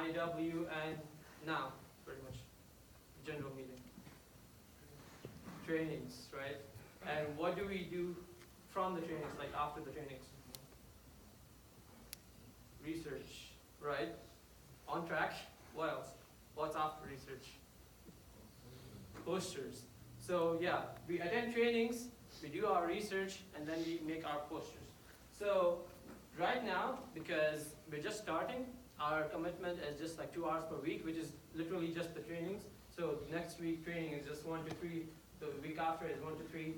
IW and now, pretty much, general meeting. Trainings, right? And what do we do from the trainings, like after the trainings? Research, right? On track. What else? What's after research? Posters. So yeah, we attend trainings, we do our research, and then we make our posters. So right now, because we're just starting, our commitment is just like 2 hours per week, which is literally just the trainings. So next week training is just 1 to 3, the week after is 1 to 3.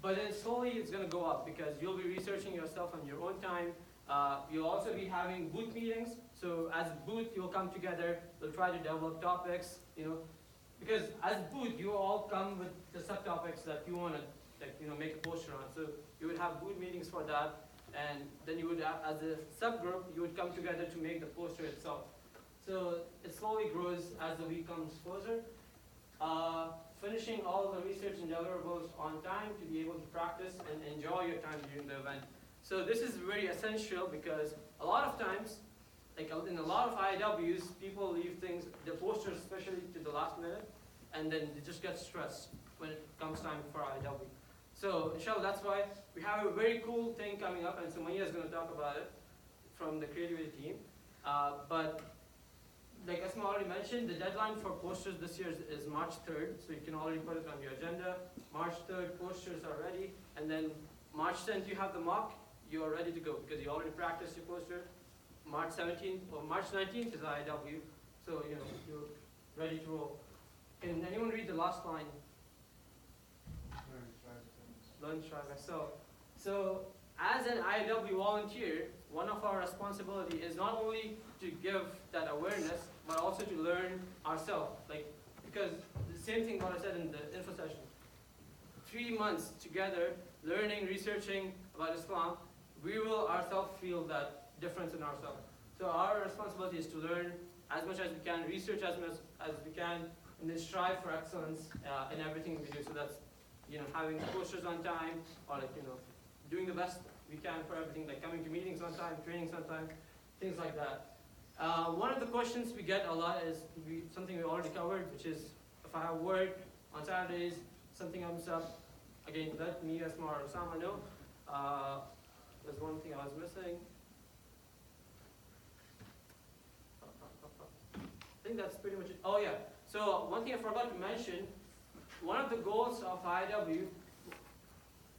But then slowly it's going to go up because you'll be researching yourself on your own time. You'll also be having booth meetings. So as a booth, you'll come together, you'll try to develop topics, because as a booth, you all come with the subtopics that you want to, make a poster on. So you would have booth meetings for that, and then you would have, as a subgroup, you would come together to make the poster itself. So it slowly grows as the week comes closer. Finishing all the research and deliverables on time to be able to practice and enjoy your time during the event. So this is very essential because a lot of times, like in a lot of IWs, people leave things, the posters especially, to the last minute, and then they just get stressed when it comes time for IW. So inshallah, that's why we have a very cool thing coming up, and Sumaya is going to talk about it from the creativity team. But like Asma already mentioned, the deadline for posters this year is March 3rd, so you can already put it on your agenda. March 3rd, posters are ready, and then March 10th, you have the mock, you are ready to go because you already practiced your poster. March 17th or March 19th is IW, so you're ready to roll. Can anyone read the last line? Learn, strive, excel. So as an IW volunteer, one of our responsibility is not only to give that awareness, but also to learn ourselves. Because the same thing what I said in the info session. 3 months together, learning, researching about Islam, we will ourselves feel that difference in ourselves. So our responsibility is to learn as much as we can, research as much as we can, and then strive for excellence in everything we do. So that's having posters on time, or doing the best we can for everything, like coming to meetings on time, trainings on time, things like that. One of the questions we get a lot is something we already covered, which is if I have work on Saturdays, something comes up, again, let me, Asma, or Osama know. There's one thing I was missing. I think that's pretty much it. Oh yeah, so one thing I forgot to mention, one of the goals of IW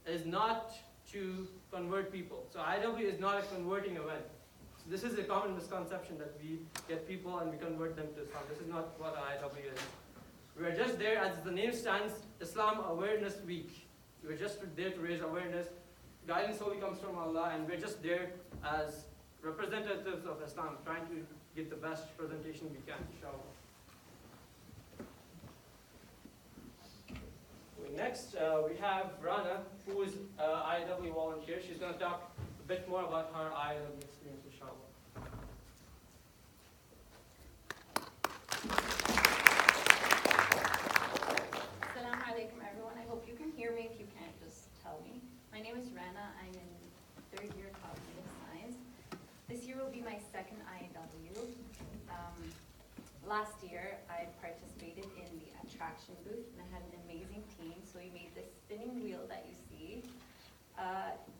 is not to convert people. So IW is not a converting event. So this is a common misconception that we get people and we convert them to Islam. This is not what IW is. We are just there, as the name stands, Islam Awareness Week. We're just there to raise awareness. Guidance only comes from Allah, and we're just there as representatives of Islam, trying to give the best presentation we can, inshallah. Next, we have Rana, who is an IW volunteer. She's going to talk a bit more about her IW experience, inshallah. Assalamu alaikum, everyone. I hope you can hear me. If you can't, just tell me. My name is Rana. I'm in 3rd year cognitive science. This year will be my 2nd IW. Last year, I participated in the attraction booth, and I had an amazing team. So we made this spinning wheel that you see.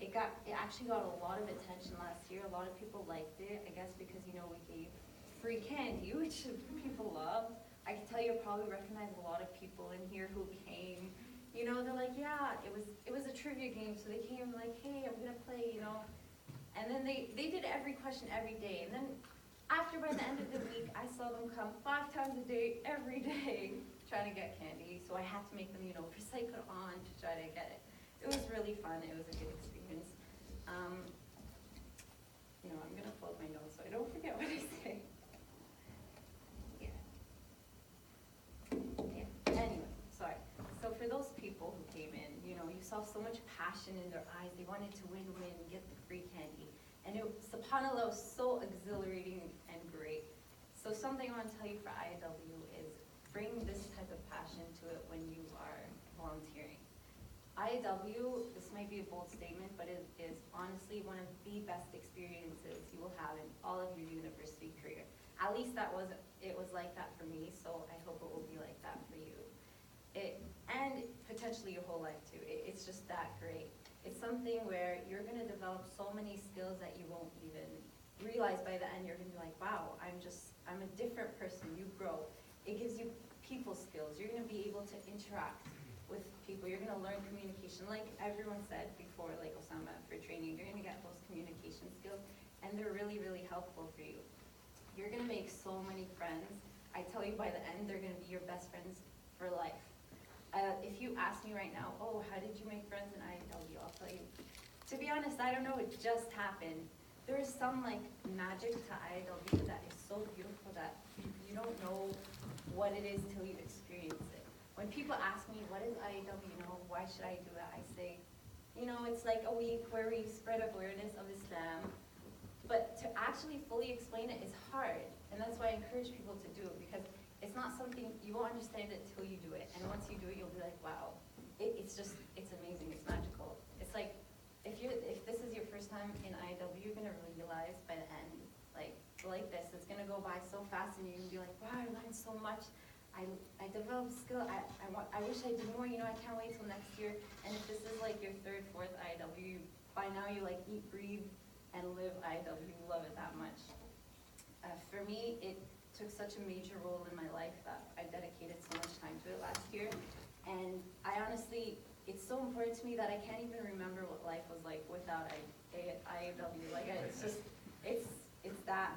It actually got a lot of attention last year. A lot of people liked it, I guess because we gave free candy, which people love. I can tell you probably recognize a lot of people in here who came. They're like, yeah, it was a trivia game, so they came like, hey, I'm gonna play, And then they did every question every day, and then after, by the end of the week, I saw them come 5 times a day, every day, trying to get candy. So I had to make them, recycle on to try to get it. It was really fun. It was a good experience. I'm going to pull up my notes so I don't forget what I say. Yeah. Anyway, sorry. So for those people who came in, you saw so much passion in their eyes. They wanted to win, get the free candy. And subhanAllah, was so exhilarating and great. So something I want to tell you for IW is bring this type of passion to it when you are volunteering. IW, this might be a bold statement, but it is honestly one of the best experiences you will have in all of your university career. At least it was like that for me, so I hope it will be like that for you. And potentially your whole life too. It's just that great. It's something where you're gonna develop so many skills that you won't even realize by the end. You're gonna be like, wow, I'm a different person. You grow. It gives you people skills. You're gonna be able to interact with people. You're gonna learn communication. Like everyone said before, like Osama, for training, you're gonna get those communication skills, and they're really, really helpful for you. You're gonna make so many friends. I tell you, by the end, they're gonna be your best friends for life. If you ask me right now, oh, how did you make friends in IW? I'll tell you. To be honest, I don't know, it just happened. There is some like magic to IW that is so beautiful that you don't know what it is till you experience it. When people ask me, what is IW, why should I do it? I say, it's like a week where we spread awareness of Islam. But to actually fully explain it is hard. And that's why I encourage people to do it, because it's not something, you won't understand it till you do it. And once you do it, you'll be like, wow, it's amazing, it's magical. It's like, if this is your first time in IW, you're gonna realize by the end, like this, it's gonna go by so fast and you're gonna be like, wow, I learned so much. I developed skill, I wish I did more, I can't wait till next year. And if this is like your third, fourth IW, by now you like eat, breathe, and live IW, you love it that much. For me, it took such a major role in my life that I dedicated so much time to it last year. And I honestly, it's so important to me that I can't even remember what life was like without IAW. It's that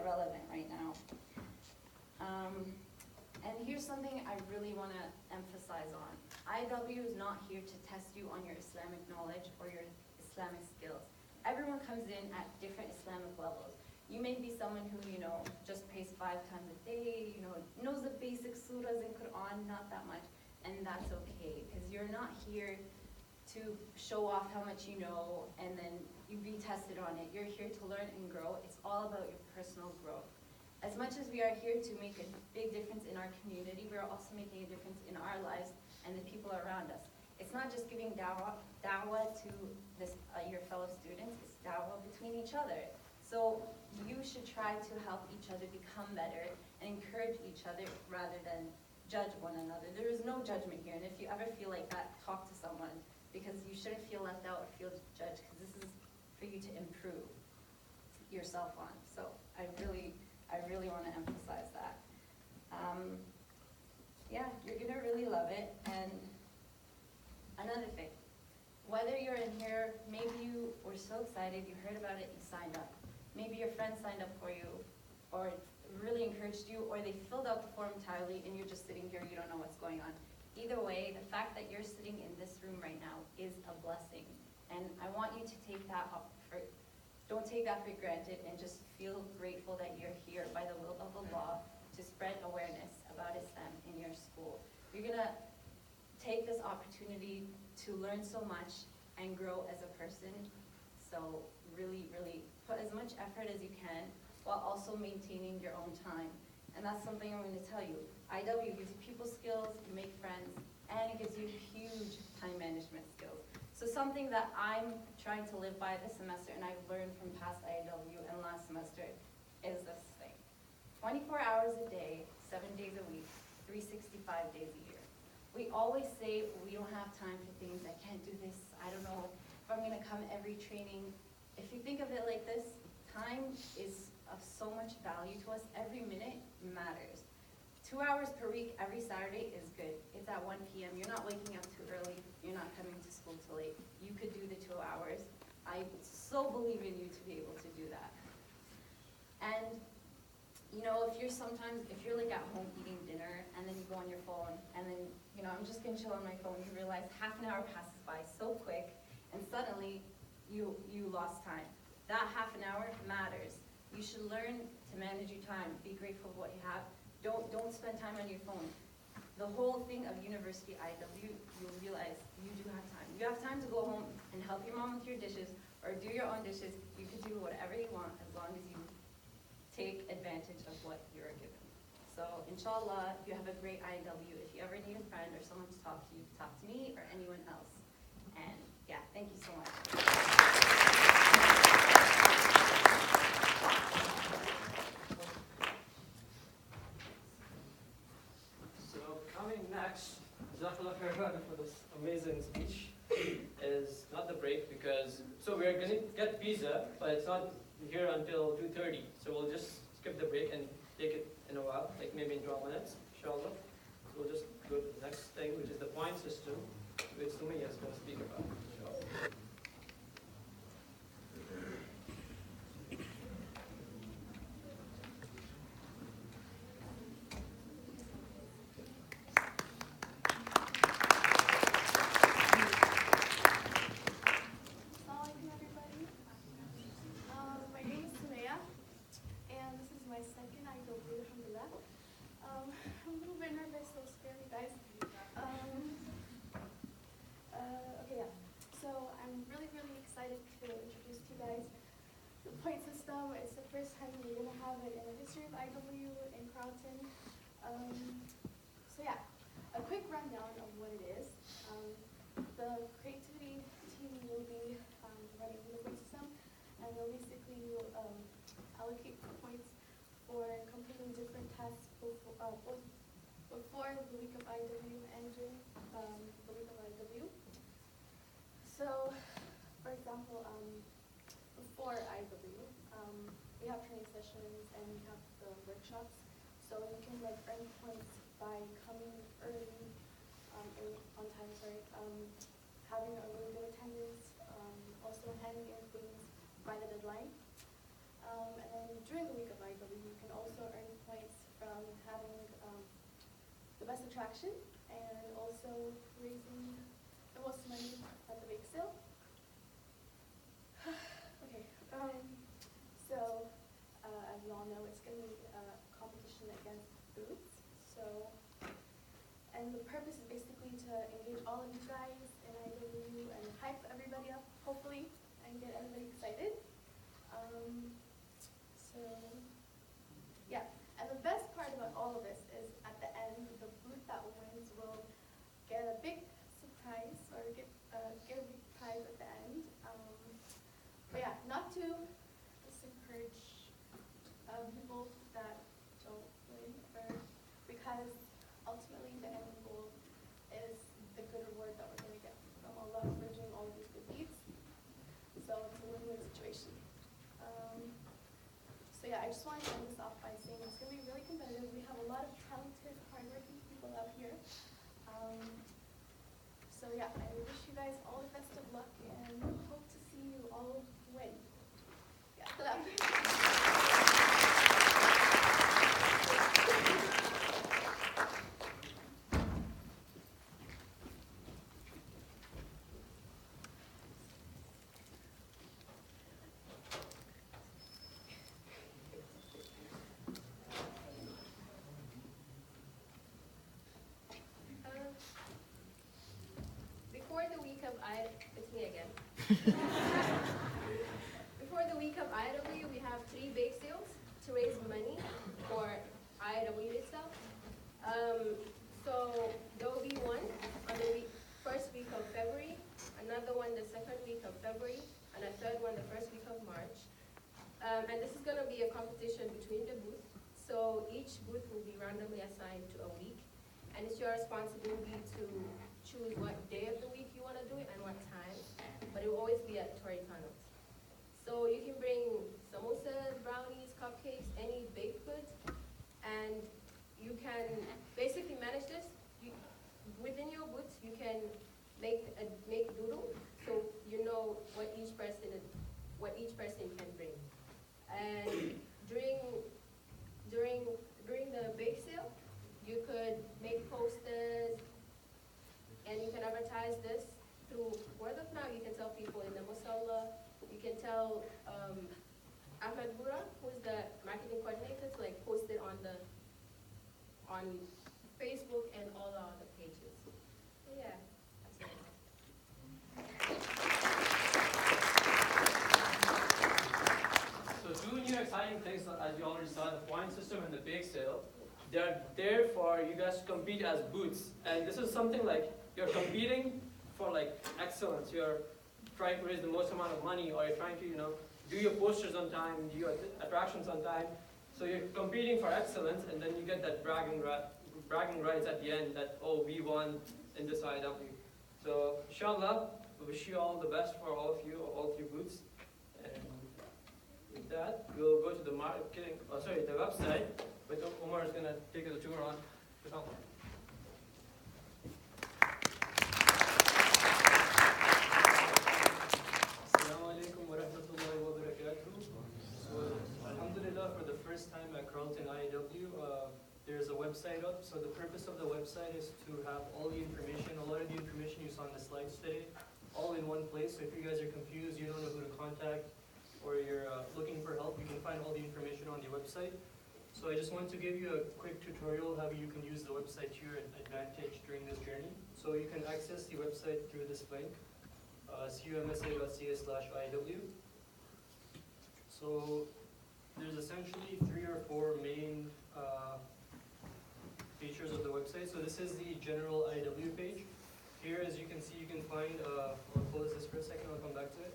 relevant right now. And here's something I really want to emphasize on. IW is not here to test you on your Islamic knowledge or your Islamic skills. Everyone comes in at different Islamic levels. You may be someone who, just prays 5 times a day, knows the basic surahs in Quran, not that much, and that's okay, because you're not here to show off how much you know and then you be tested on it. You're here to learn and grow. It's all about your personal growth. As much as we are here to make a big difference in our community, we're also making a difference in our lives and the people around us. It's not just giving dawah to your fellow students, it's dawah between each other. So you should try to help each other become better and encourage each other rather than judge one another. There is no judgment here, and if you ever feel like that, talk to someone, because you shouldn't feel left out or feel judged, because this is for you to improve yourself on. So I really want to emphasize that. Yeah, you're gonna really love it. And another thing, whether you're in here, maybe you were so excited, you heard about it, you signed up. Maybe your friend signed up for you, or really encouraged you, or they filled out the form entirely and you're just sitting here, you don't know what's going on. Either way, the fact that you're sitting in this room right now is a blessing. And I want you to take that don't take that for granted, and just feel grateful that you're here by the will of Allah to spread awareness about Islam in your school. You're gonna take this opportunity to learn so much and grow as a person. So really, really put as much effort as you can while also maintaining your own time. And that's something I'm going to tell you. IW gives you people skills, you make friends, and it gives you huge time management skills. So something that I'm trying to live by this semester, and I've learned from past IW and last semester, is this thing. 24 hours a day, 7 days a week, 365 days a year. We always say we don't have time for things, I can't do this, I don't know if I'm gonna come every training. If you think of it like this, time is of so much value to us. Every minute matters. 2 hours per week, every Saturday is good. It's at 1 p.m. You're not waking up too early. You're not coming to school too late. You could do the 2 hours. I so believe in you to be able to do that. And if you're like at home eating dinner and then you go on your phone and then, I'm just gonna chill on my phone, you realize half an hour passes by so quick and suddenly you lost time. That half an hour matters. You should learn to manage your time. Be grateful for what you have. Don't spend time on your phone. The whole thing of University IW, you'll realize you do have time. You have time to go home and help your mom with your dishes or do your own dishes. You can do whatever you want as long as you take advantage of what you're given. So inshallah, you have a great IW. If you ever need a friend or someone to talk to, you can talk to me or anyone else. And yeah, thank you so much. pizza, but it's not here until 2:30. So we'll just skip the break and take it in a while, like maybe in 12 minutes, inshallah. So we'll just go to the next thing, which is the point system, which Sumaya is going to speak about, inshallah. Assalamualaikum, everybody. My name is Sumaya, and this is my second IW, alhamdulillah. I'm a little bit nervous, so spare me, guys. Okay, yeah. So I'm really, really excited to introduce to you guys the point system. It's the first time we're going to have it in the history of IW in Carleton. So yeah, a quick rundown of what it is. The creativity team will be running the point system, and they'll basically allocate points for completing different tasks both before the week of IW and during the week of IW. So, for example, before IW, we have training sessions and we have the workshops. So you can like earn points by coming early, on time, sorry, having a really good attendance, also handing in things by the deadline. And then during the week of IW, you can also earn points from having the best attraction and also raising the most money at the bake sale. Okay, so as you all know, it's going to be a competition against booths. So, and the purpose is basically to engage all of you guys in IW and hype everybody up, hopefully, and get everybody excited. So, yeah, and the best part about all of this is at the end, the booth that wins will get a big surprise or get a big prize at the end. But yeah, not to discourage people that don't win, because ultimately the end goal is the good reward that we're going to get from Allah for doing all of these good deeds. So it's a win-win situation. So yeah, I just want to end this off by saying it's going to be really competitive. We have a lot of talented, hardworking people out here. So yeah, I wish you guys all the best of luck and hope to see you all win. Yeah, salam. Before the week of it's me again. Before the week of IW, we have 3 bake sales to raise money for IW itself. So there will be one on the first week of February, another one the second week of February, and a third one the first week of March. And this is going to be a competition between the booths. So each booth will be randomly assigned to a week, and it's your responsibility to choose what day of the week you want to do it and what time, but it will always be at Torrey Tunnels. So you can bring samosas, brownies, cupcakes, any baked goods, and you can basically manage this. Within your booths, you can make doodle, so you know what each person can bring. And during the bake sale, you could make posters, and you can advertise this through word of mouth. You can tell people in the Musalla. You can tell Ahmed Bura, who's the marketing coordinator, to like post it on Facebook and all the other pages. So yeah, that's it. So 2 new exciting things, as you already saw, the point system and the bake sale. They're there for you guys to compete as booths. And this is something like you're competing for like excellence. You're trying to raise the most amount of money, or you're trying to, do your posters on time, do your attractions on time. So you're competing for excellence, and then you get that bragging rights at the end that, oh, we won in this IW. So inshallah, we wish you all the best for all of you, all 3 booths. And that, we'll go to the marketing, the website, which Omar is going to take us a tour on. Assalamu alaikum wa rahmatullahi wa barakatuh. So, alhamdulillah, for the first time at Carleton IAW, there's a website up. So the purpose of the website is to have all the information, a lot of the information you saw on the slides today, all in one place. So if you guys are confused, you don't know who to contact, or you're looking for help, you can find all the information on the website. So I just want to give you a quick tutorial how you can use the website to your advantage during this journey. So you can access the website through this link, cumsa.ca/IW. So there's essentially 3 or 4 main features of the website. So this is the general IW page. Here, as you can see, you can find, I'll close this for a second, I'll come back to it.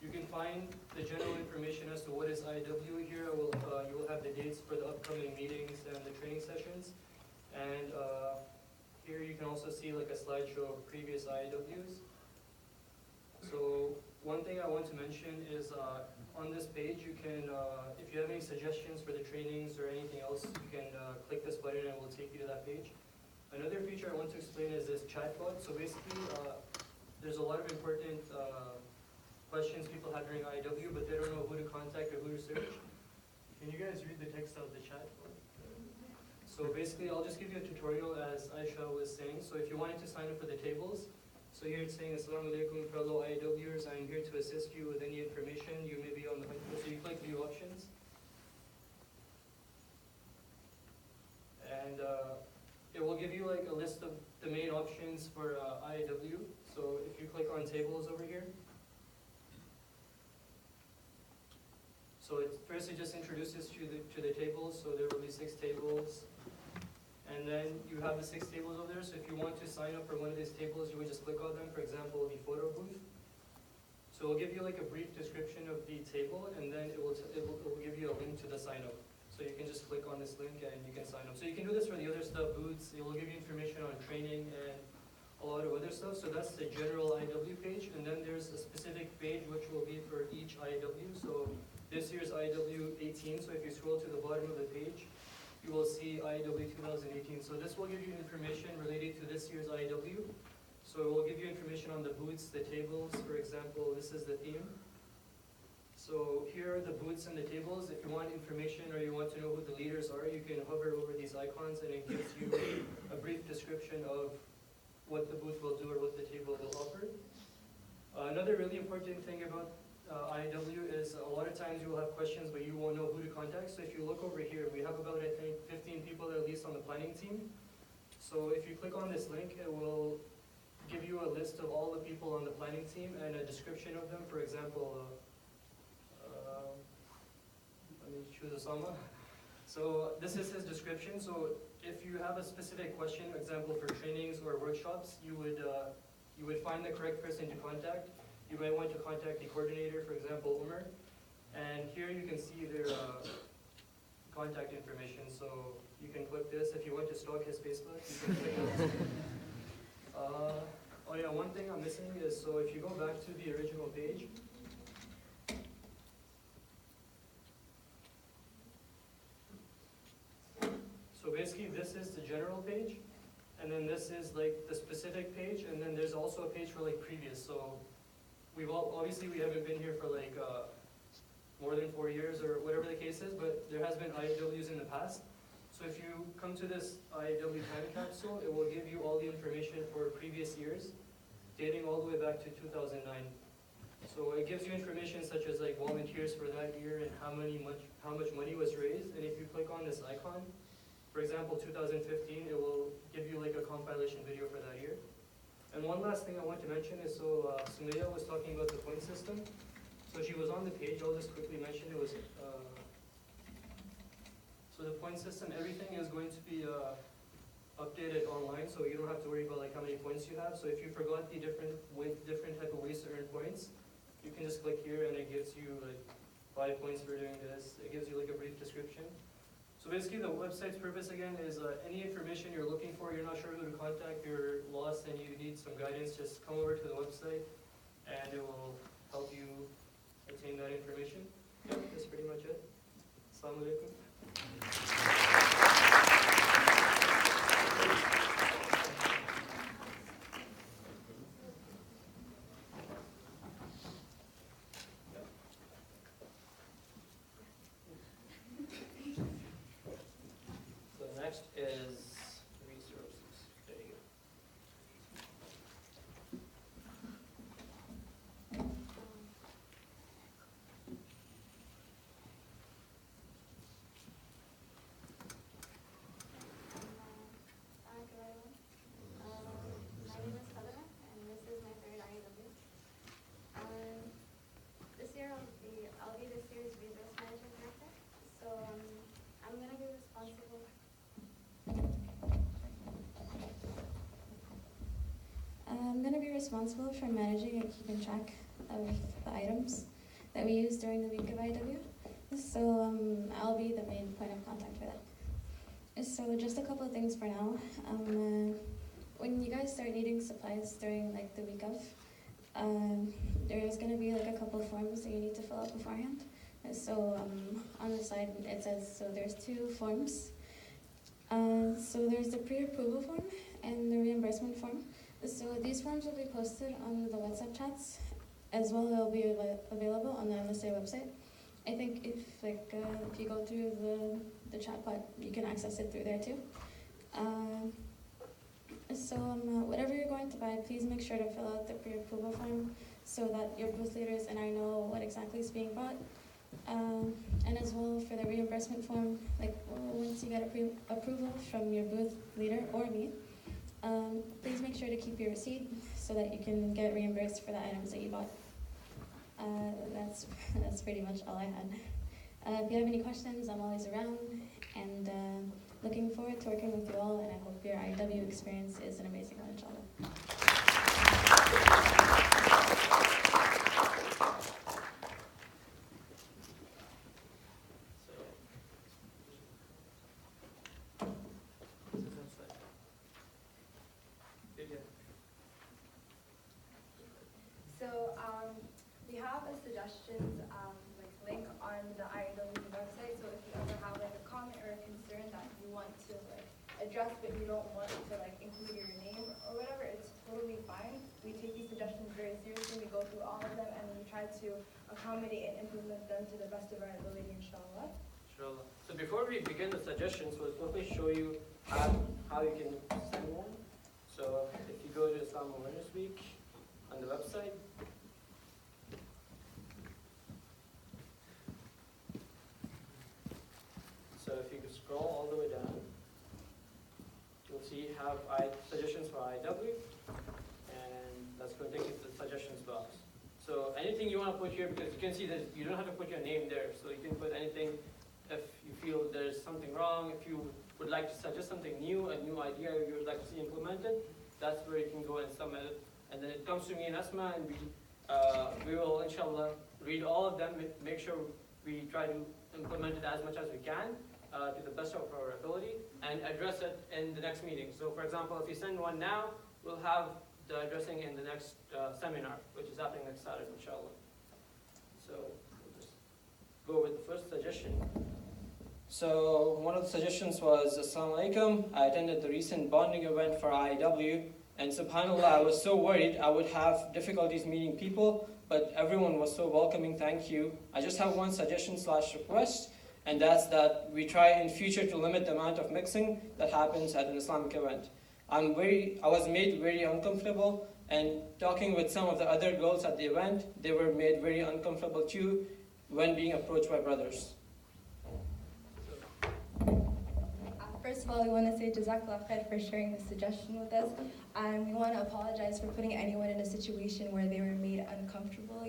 You can find the general information as to what is IW. Here you will have the dates for the upcoming meetings and the training sessions. And here you can also see like a slideshow of previous IWs. So one thing I want to mention is on this page you can, if you have any suggestions for the trainings or anything else, you can click this button and it will take you to that page. Another feature I want to explain is this chatbot. So basically there's a lot of important questions people have during IW, but they don't know who to contact or who to search. Can you guys read the text of the chatbot? So basically I'll just give you a tutorial as Aisha was saying. So if you wanted to sign up for the tables, so here it's saying, Assalamu alaikum fellow IWers, I am here to assist you with any information you may be on the hunt for. So you click view options. And it will give you like a list of the main options for IW. So if you click on tables over here. So first it just introduces you to the tables. So there will be 6 tables. And then you have the 6 tables over there. So if you want to sign up for one of these tables, you would just click on them. For example, the photo booth. So it'll give you like a brief description of the table, and then it will give you a link to the sign up. So you can just click on this link and you can sign up. So you can do this for the other stuff, booths. It will give you information on training and a lot of other stuff. So that's the general IW page. And then there's a specific page which will be for each IW. So this year's IW 18. So if you scroll to the bottom of the page, you will see IW 2018. So this will give you information related to this year's IW. So it will give you information on the booths, the tables. For example, this is the theme. So here are the booths and the tables. If you want information or you want to know who the leaders are, you can hover over these icons and it gives you a brief description of what the booth will do or what the table will offer. Another really important thing about IW is a lot of times you will have questions but you won't know who to contact. So if you look over here, we have about I think 15 people at least on the planning team. So if you click on this link, it will give you a list of all the people on the planning team and a description of them. For example, let me choose Osama. So this is his description. So if you have a specific question, example for trainings or workshops, you would find the correct person to contact. You might want to contact the coordinator, for example, Umar. And here you can see their contact information. So you can click this. If you want to stalk his Facebook, you can click this. Oh yeah, one thing I'm missing is, so if you go back to the original page, so basically this is the general page, and then this is like the specific page, and then there's also a page for like previous. So obviously we haven't been here for like more than 4 years or whatever the case is, but there has been IAWs in the past. So if you come to this IAW time capsule, it will give you all the information for previous years, dating all the way back to 2009. So it gives you information such as like volunteers for that year and how much money was raised. And if you click on this icon, for example, 2015, it will give you like a compilation video for that year. And one last thing I want to mention is, so Sumaya was talking about the point system. So she was on the page, I'll just quickly mention it was, so the point system, everything is going to be updated online, so you don't have to worry about like how many points you have. So if you forgot the different type of ways to earn points, you can just click here and it gives you like 5 points for doing this. It gives you like a brief description. So basically the website's purpose again is any information you're looking for, you're not sure who to contact, you're lost and you need some guidance, just come over to the website and it will help you obtain that information. Yeah, that's pretty much it. Assalamu alaikum. So next is resources. There you go. Hi, everyone. My name is Heather, and this is my third IEW. This year I'll be this year's resource management director. So I'm gonna be responsible. I'm gonna be responsible for managing and keeping track of the items that we use during the week of IW. So I'll be the main point of contact for that. So just a couple of things for now. When you guys start needing supplies during like the week of, there is going to be like a couple of forms that you need to fill out beforehand. So on the side it says, so there's 2 forms. So there's the pre-approval form and the reimbursement form. So these forms will be posted on the WhatsApp chats, as well they'll be available on the MSA website. I think if you go through the chat bot, you can access it through there too. Whatever you're going to buy, please make sure to fill out the pre-approval form so that your booth leaders and I know what exactly is being bought. And as well for the reimbursement form, once you get approval from your booth leader or me, please make sure to keep your receipt so that you can get reimbursed for the items that you bought. That's pretty much all I had. If you have any questions, I'm always around, and looking forward to working with you all, and I hope your IW experience is an amazing one, inshallah. So we have a suggestions link on the IW website. So if you ever have a comment or a concern that you want to address, but you don't want to include your name or whatever, it's totally fine. We take these suggestions very seriously. We go through all of them and we try to accommodate and implement them to the best of our ability, inshallah. Inshallah. So before we begin the suggestions, we'll quickly show you how you can send one. So if you go to Islam Awareness Week on the website, so if you could scroll all the way down, you'll see have suggestions for IW, and that's going to take you to the suggestions box. So anything you want to put here, because you can see that you don't have to put your name there, so you can put anything if you feel there's something wrong, if you would like to suggest something new, a new idea you would like to see implemented, that's where you can go and submit it. And then it comes to me and Asma, and we will, inshallah, read all of them, make sure we try to implement it as much as we can to the best of our ability, and address it in the next meeting. So for example, if you send one now, we'll have the addressing in the next seminar, which is happening next Saturday, inshallah. So we'll just go with the first suggestion. So one of the suggestions was, Assalamu alaikum, I attended the recent bonding event for IEW, and subhanAllah, I was so worried I would have difficulties meeting people, but everyone was so welcoming, thank you. I just have one suggestion/request, and that's that we try in future to limit the amount of mixing that happens at an Islamic event. I was made very uncomfortable, and talking with some of the other girls at the event, they were made very uncomfortable too when being approached by brothers. First of all, we want to say Jazakallah khair for sharing this suggestion with us. And we want to apologize for putting anyone in a situation where they were made uncomfortable.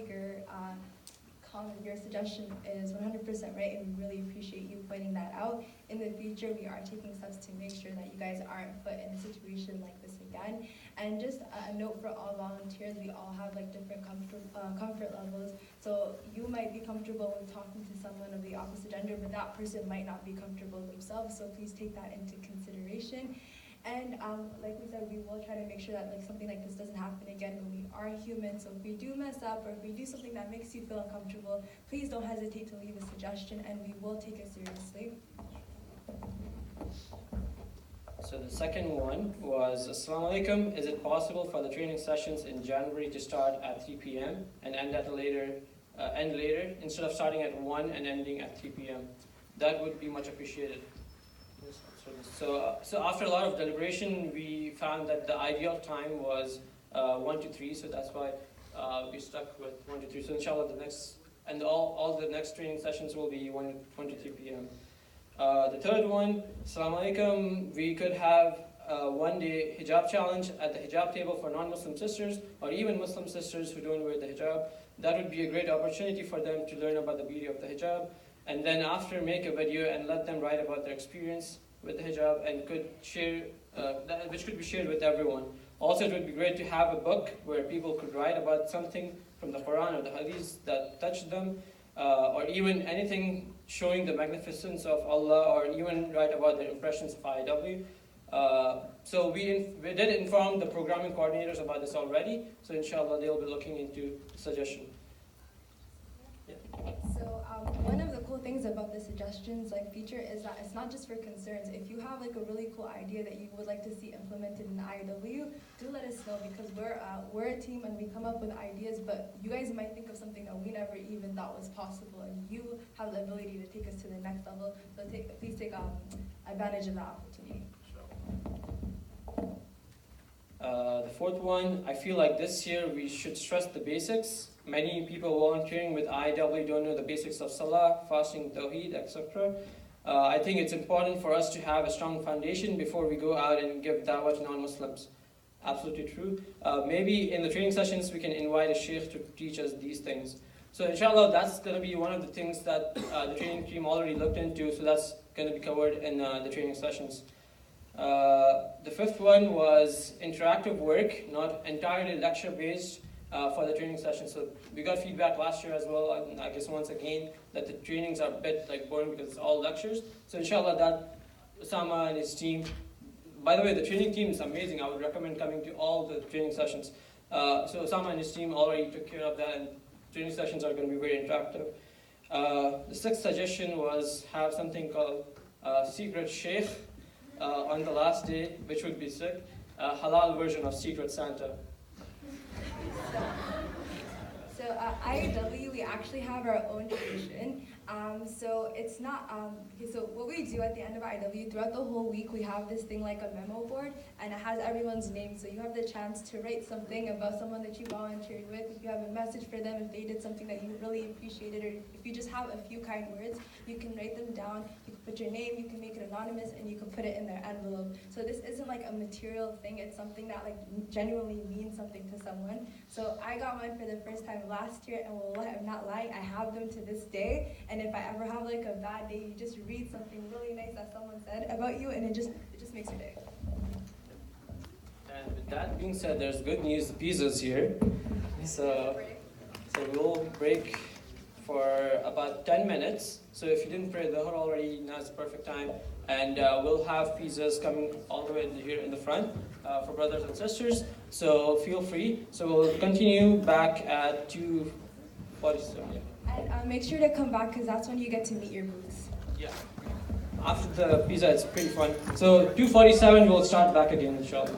Your suggestion is 100% right, and we really appreciate you pointing that out. In the future, we are taking steps to make sure that you guys aren't put in a situation like this again. And just a note for all volunteers, we all have different comfort levels. So you might be comfortable with talking to someone of the opposite gender, but that person might not be comfortable themselves. So please take that into consideration. And like we said, we will try to make sure that like something like this doesn't happen again. But we are human, so if we do mess up or if we do something that makes you feel uncomfortable, please don't hesitate to leave a suggestion, and we will take it seriously. So the second one was, Assalamu alaikum, is it possible for the training sessions in January to start at 3 p.m. and end later, instead of starting at 1 and ending at 3 p.m.? That would be much appreciated. So after a lot of deliberation, we found that the ideal time was 1 to 3, so that's why we stuck with 1 to 3. So inshallah, all the next training sessions will be 1 to 3 p.m. The third one, Assalamu alaikum, we could have a one-day hijab challenge at the hijab table for non-Muslim sisters or even Muslim sisters who don't wear the hijab. That would be a great opportunity for them to learn about the beauty of the hijab. And then after, make a video and let them write about their experience with the hijab and could share, which could be shared with everyone. Also, it would be great to have a book where people could write about something from the Quran or the Hadith that touched them, or even anything showing the magnificence of Allah, or even write about their impressions of IW. So we did inform the programming coordinators about this already, so inshallah they'll be looking into the suggestion. So one of the cool things about the suggestions feature is that it's not just for concerns. If you have a really cool idea that you would like to see implemented in IW, do let us know, because we're a team and we come up with ideas, but you guys might think of something that we never even thought was possible, and you have the ability to take us to the next level. So please take advantage of that opportunity. The fourth one, I feel like this year we should stress the basics. Many people volunteering with IW don't know the basics of Salah, fasting, Tawheed, etc. I think it's important for us to have a strong foundation before we go out and give da'wah to non-Muslims. Absolutely true. Maybe in the training sessions we can invite a sheikh to teach us these things. So inshallah, that's going to be one of the things that the training team already looked into, so that's going to be covered in the training sessions. The fifth one was interactive work, not entirely lecture-based for the training session. So we got feedback last year as well, and I guess once again, that the trainings are a bit boring because it's all lectures. So inshallah, that Osama and his team, by the way, the training team is amazing. I would recommend coming to all the training sessions. So Osama and his team already took care of that, and training sessions are going to be very interactive. The sixth suggestion was have something called Secret Sheikh on the last day, which would be sick. Halal version of Secret Santa. So IAW, we actually have our own tradition. So it's not, okay, so what we do at the end of IAW, throughout the whole week, we have this thing like a memo board, and it has everyone's name. So you have the chance to write something about someone that you volunteered with. If you have a message for them, if they did something that you really appreciated, or if you just have a few kind words, you can write them down. You can put your name, you can make it anonymous, and you can put it in their envelope. So this isn't like a material thing. It's something that genuinely means something to someone. So I got mine for the first time last year, and I'm not lying, I have them to this day. And if I ever have a bad day, you just read something really nice that someone said about you, and it just makes your day. And with that being said, there's good news. Pizza's here. So we'll break for about 10 minutes. So if you didn't pray Dhuhr already, now's the perfect time. And we'll have pizzas coming all the way here in the front for brothers and sisters. So feel free. So we'll continue back at 2:47. Yeah. And make sure to come back, because that's when you get to meet your booths. Yeah. After the pizza, it's pretty fun. So 2:47, we'll start back again, inshallah.